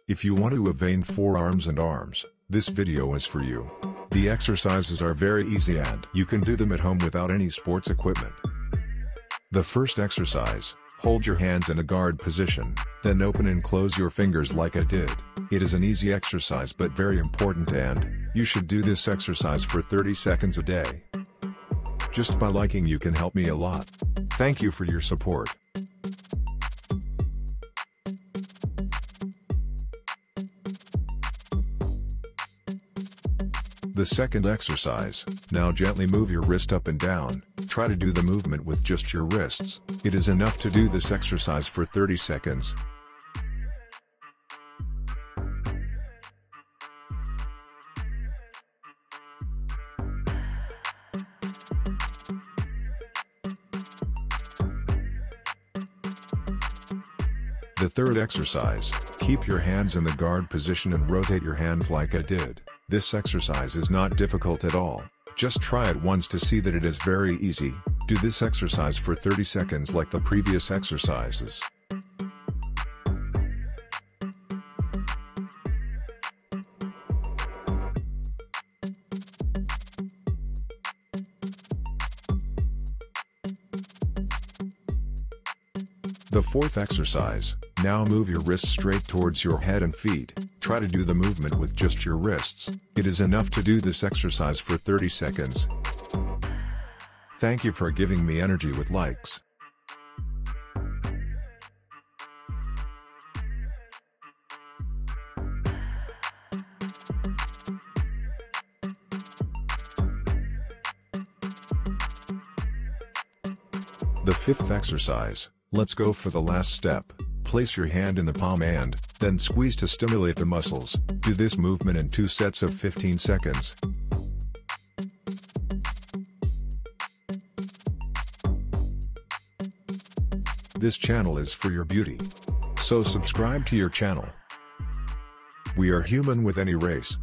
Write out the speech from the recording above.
If you want to have vein forearms and arms, this video is for you. The exercises are very easy and you can do them at home without any sports equipment. The first exercise, hold your hands in a guard position, then open and close your fingers like I did. It is an easy exercise but very important, and you should do this exercise for 30 seconds a day. Just by liking you can help me a lot. Thank you for your support. The second exercise, now gently move your wrist up and down. Try to do the movement with just your wrists. It is enough to do this exercise for 30 seconds. The third exercise, keep your hands in the guard position and rotate your hands like I did. This exercise is not difficult at all, just try it once to see that it is very easy. Do this exercise for 30 seconds like the previous exercises. The fourth exercise, now move your wrists straight towards your head and feet. Try to do the movement with just your wrists. It is enough to do this exercise for 30 seconds. Thank you for giving me energy with likes. The fifth exercise, let's go for the last step. Place your hand in the palm and then squeeze to stimulate the muscles. Do this movement in 2 sets of 15 seconds. This channel is for your beauty, so subscribe to your channel. We are human with any race.